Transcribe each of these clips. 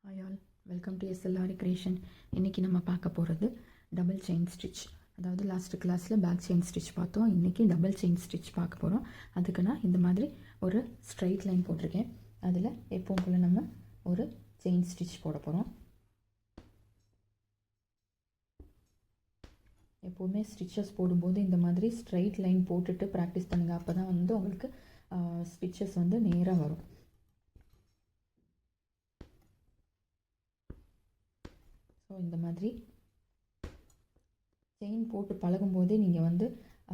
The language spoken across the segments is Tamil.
Hi all, welcome to SLR Creation. இன்றைக்கி நம்ம பார்க்க போகிறது டபுள் செயின் ஸ்டிச். அதாவது லாஸ்ட் கிளாஸில் பேக் செயின் ஸ்டிச் பார்த்தோம். இன்றைக்கி டபுள் செயின் ஸ்டிச் பார்க்க போகிறோம். அதுக்கு நான் இந்த மாதிரி ஒரு ஸ்ட்ரைட் லைன் போட்டிருக்கேன். அதில் எப்பவும் போல் நம்ம ஒரு செயின் ஸ்டிச் போட போகிறோம். எப்போவுமே ஸ்டிச்சஸ் போடும்போது இந்த மாதிரி ஸ்ட்ரைட் லைன் போட்டுட்டு ப்ராக்டிஸ் பண்ணுங்கள். அப்போ தான் வந்து உங்களுக்கு ஸ்டிச்சஸ் வந்து நேராக வரும். ஸோ இந்த மாதிரி செயின் போட்டு பழகும்போதே நீங்கள் வந்து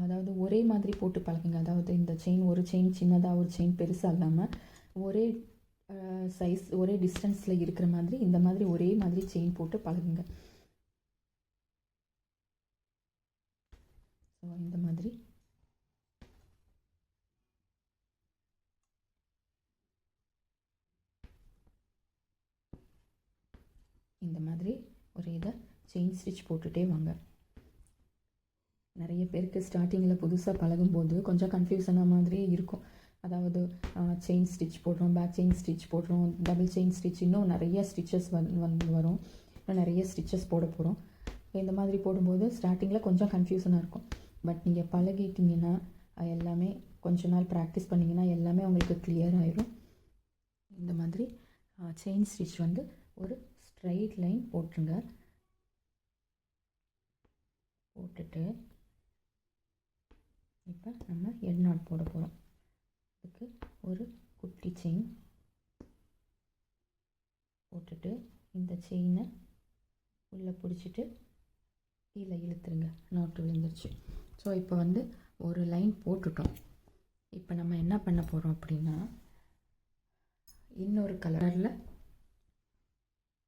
அதாவது ஒரே மாதிரி போட்டு பழகுங்க. அதாவது இந்த செயின் ஒரு செயின் சின்னதாக ஒரு செயின் பெருசாக இல்லாமல் ஒரே சைஸ் ஒரே டிஸ்டன்ஸில் இருக்கிற மாதிரி இந்த மாதிரி ஒரே மாதிரி செயின் போட்டு பழகுங்க. ஸோ இந்த மாதிரி ஒரு இதை செயின் ஸ்டிச் போட்டுகிட்டே வாங்க. நிறைய பேருக்கு ஸ்டார்டிங்கில் புதுசாக பழகும்போது கொஞ்சம் கன்ஃபியூஷனாக மாதிரியே இருக்கும். அதாவது செயின் ஸ்டிச் போடுறோம், பேக் செயின் ஸ்டிச் போடுறோம், டபுள் செயின் ஸ்டிச், இன்னும் நிறைய ஸ்டிச்சஸ் வரும். இன்னும் நிறைய ஸ்டிச்சஸ் போட போகிறோம். இந்த மாதிரி போடும்போது ஸ்டார்டிங்கில் கொஞ்சம் கன்ஃபியூஷனாக இருக்கும். பட் நீங்கள் பழகிட்டிங்கன்னா எல்லாமே கொஞ்ச நாள் ப்ராக்டிஸ் பண்ணிங்கன்னா எல்லாமே உங்களுக்கு கிளியர் ஆயிடும். இந்த மாதிரி செயின் ஸ்டிச் வந்து ஒரு ஸ்ட்ரைட் லைன் போட்டுருங்க. போட்டுட்டு இப்போ நம்ம எட் நாட் போட போகிறோம். அதுக்கு ஒரு குட்டி செயின் போட்டுட்டு இந்த செயினை உள்ளே பிடிச்சிட்டு கீழே இழுத்துருங்க. நாட்டு விழுந்துருச்சு. ஸோ இப்போ வந்து ஒரு லைன் போட்டுட்டோம். இப்போ நம்ம என்ன பண்ண போகிறோம் அப்படின்னா இன்னொரு கலரில்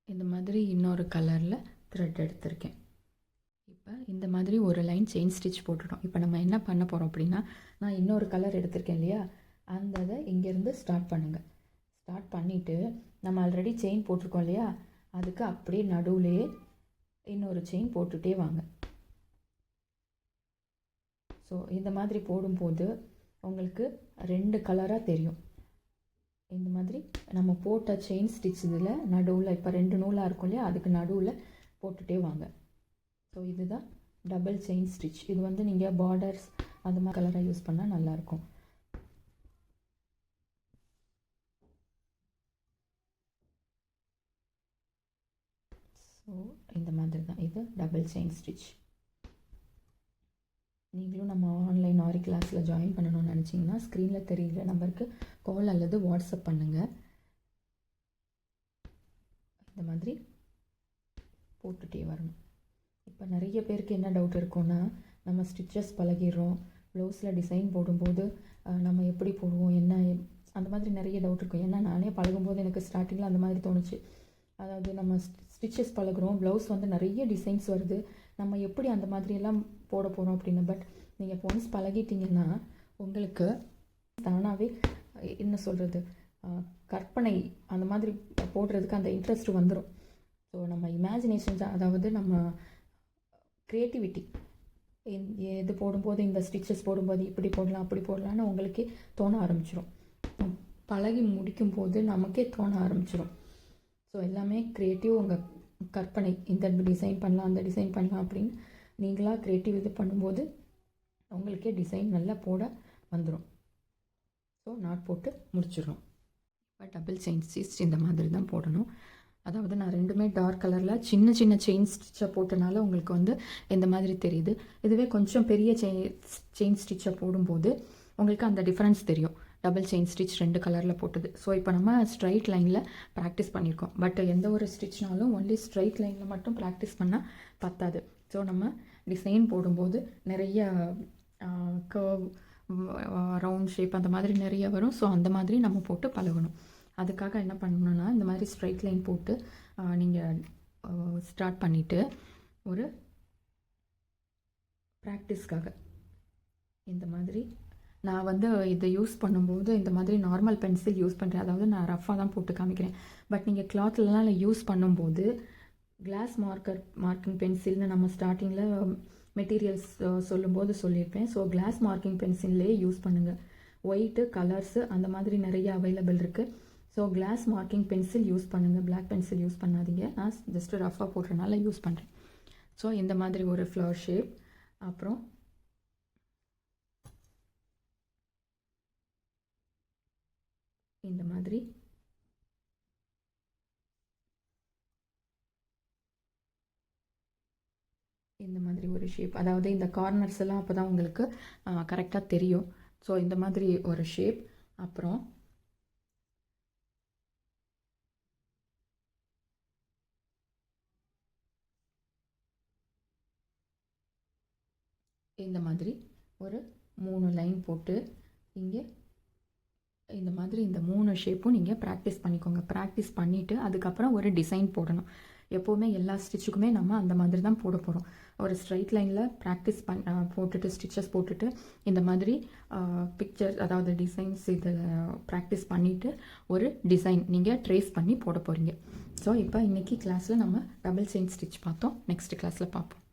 இந்த மாதிரி இன்னொரு கலரில் த்ரெட் எடுத்திருக்கேன். இப்போ இந்த மாதிரி ஒரு லைன் செயின் ஸ்டிச் போட்டுட்டோம். இப்போ நம்ம என்ன பண்ண போகிறோம் அப்படின்னா நான் இன்னொரு கலர் எடுத்திருக்கேன் இல்லையா, அந்த இதை இங்கேருந்து ஸ்டார்ட் பண்ணுங்கள். ஸ்டார்ட் பண்ணிவிட்டு நம்ம ஆல்ரெடி செயின் போட்டிருக்கோம் இல்லையா, அதுக்கு அப்படியே நடுவுலையே இன்னொரு செயின் போட்டுகிட்டே வாங்க. ஸோ இந்த மாதிரி போடும்போது உங்களுக்கு ரெண்டு கலராக தெரியும். இந்த மாதிரி நம்ம போட்ட செயின் ஸ்டிச் இதில் நடுவில் இப்போ ரெண்டு நூலாக இருக்கும் இல்லையா, அதுக்கு நடுவில் போட்டுகிட்டே வாங்க. ஸோ இதுதான் டபுள் செயின் ஸ்டிச். இது வந்து நீங்கள் பார்டர்ஸ் அந்த மாதிரி கலராக யூஸ் பண்ணால் நல்லாயிருக்கும். ஸோ இந்த மாதிரி தான் இது டபுள் செயின் ஸ்டிச். நீங்களும் நம்ம ஆன்லைன் ஆரி கிளாஸில் ஜாயின் பண்ணணும்னு நினச்சிங்கன்னா ஸ்க்ரீனில் தெரிகிற நம்பருக்கு கால் அல்லது வாட்ஸ்அப் பண்ணுங்கள். இந்த மாதிரி போட்டுகிட்டே வரணும். இப்போ நிறைய பேருக்கு என்ன டவுட் இருக்குன்னா, நம்ம ஸ்டிச்சஸ் பழகிடுறோம், ப்ளவுஸில் டிசைன் போடும்போது நம்ம எப்படி போடுவோம் என்ன அந்த மாதிரி நிறைய டவுட் இருக்கும். ஏன்னா நானே பழகும்போது எனக்கு ஸ்டார்டிங்கில் அந்த மாதிரி தோணுச்சு. அதாவது நம்ம ஸ்டிச்சஸ் பழகுறோம், ப்ளவுஸ் வந்து நிறைய டிசைன்ஸ் வருது, நம்ம எப்படி அந்த மாதிரியெல்லாம் போட போகிறோம் அப்படின்னு. பட் நீங்கள் ஒன்ஸ் பழகிட்டிங்கன்னா உங்களுக்கு தானாகவே என்ன சொல்கிறது கற்பனை அந்த மாதிரி போடுறதுக்கு அந்த இன்ட்ரெஸ்ட் வந்துடும். ஸோ நம்ம இமேஜினேஷன்ஸ் அதாவது நம்ம க்ரியேட்டிவிட்டி எது போடும்போது இந்த ஸ்டிச்சஸ் போடும்போது இப்படி போடலாம் அப்படி போடலான்னு உங்களுக்கே தோண ஆரம்பிச்சிடும். பழகி முடிக்கும் போது நமக்கே தோண ஆரம்பிச்சிடும். ஸோ எல்லாமே க்ரியேட்டிவ், உங்கள் கற்பனை, இந்த டிசைன் பண்ணலாம் அந்த டிசைன் பண்ணலாம் அப்படின்னு நீங்களாக க்ரியேட்டிவ் இது பண்ணும்போது உங்களுக்கே டிசைன் நல்லா போட வந்துடும். ஸோ நாட் போட்டு முடிச்சிடும். இப்போ டபுள் செயின் ஸ்டிச் இந்த மாதிரி தான் போடணும். அதாவது நான் ரெண்டுமே டார்க் கலரில் சின்ன சின்ன செயின் ஸ்டிச்சை போட்டனால உங்களுக்கு வந்து இந்த மாதிரி தெரியுது. இதுவே கொஞ்சம் பெரிய செயின் ஸ்டிச்சை போடும்போது உங்களுக்கு அந்த டிஃப்ரென்ஸ் தெரியும். டபுள் செயின் ஸ்டிச் ரெண்டு கலரில் போட்டது. ஸோ இப்போ நம்ம ஸ்ட்ரைட் லைனில் ப்ராக்டிஸ் பண்ணியிருக்கோம். பட் எந்த ஒரு ஸ்டிச்னாலும் ஒன்லி ஸ்ட்ரைட் லைனில் மட்டும் ப்ராக்டிஸ் பண்ணால் பத்தாது. ஸோ நம்ம டிசைன் போடும்போது நிறைய கர்வ், ரவுண்ட் ஷேப் அந்த மாதிரி நிறைய வரும். ஸோ அந்த மாதிரி நம்ம போட்டு பழகணும். அதுக்காக என்ன பண்ணணுன்னா இந்த மாதிரி ஸ்ட்ரைட் லைன் போட்டு நீங்கள் ஸ்டார்ட் பண்ணிவிட்டு ஒரு ப்ராக்டிஸ்க்காக இந்த மாதிரி நான் வந்து இதை யூஸ் பண்ணும்போது இந்த மாதிரி நார்மல் பென்சில் யூஸ் பண்ணுறேன். அதாவது நான் ரஃபாக தான் போட்டு காமிக்கிறேன். பட் நீங்கள் கிளாத்லலாம் யூஸ் பண்ணும்போது கிளாஸ் மார்க்கிங் பென்சில்னு நம்ம ஸ்டார்டிங்கில் மெட்டீரியல்ஸ் சொல்லும்போது சொல்லியிருப்பேன். ஸோ கிளாஸ் மார்க்கிங் பென்சில்லே யூஸ் பண்ணுங்கள். ஒயிட்டு கலர்ஸு அந்த மாதிரி நிறைய அவைலபிள் இருக்குது. So so class marking pencil use பண்ணுங்கள், பிளாக் பென்சில் யூஸ் பண்ணாதீங்க. நான் ஜஸ்ட்டு ரஃபாக போடுறதுனால யூஸ் பண்ணுறேன். ஸோ இந்த மாதிரி ஒரு ஃப்ளவர் ஷேப், அப்புறம் இந்த மாதிரி ஒரு ஷேப், அதாவது இந்த கார்னர்ஸ் எல்லாம் அப்போ தான் உங்களுக்கு கரெக்டாக தெரியும். ஸோ இந்த மாதிரி ஒரு ஷேப், அப்புறம் இந்த மாதிரி ஒரு 3 லைன் போட்டு இங்கே இந்த மாதிரி இந்த 3 ஷேப்பும் நீங்கள் ப்ராக்டிஸ் பண்ணிக்கோங்க. ப்ராக்டிஸ் பண்ணிவிட்டு அதுக்கப்புறம் ஒரு டிசைன் போடணும். எப்போவுமே எல்லா ஸ்டிச்சுக்குமே நம்ம அந்த மாதிரி தான் போட போகிறோம். ஒரு ஸ்ட்ரைட் லைனில் ப்ராக்டிஸ் போட்டுட்டு ஸ்டிச்சஸ் போட்டுட்டு இந்த மாதிரி பிக்சர், அதாவது டிசைன்ஸ் இதில் ப்ராக்டிஸ் பண்ணிவிட்டு ஒரு டிசைன் நீங்கள் ட்ரேஸ் பண்ணி போட போகிறீங்க. ஸோ இப்போ இன்றைக்கி கிளாஸில் நம்ம டபுள் செயின் ஸ்டிச் பார்த்தோம். நெக்ஸ்ட் கிளாஸில் பார்ப்போம்.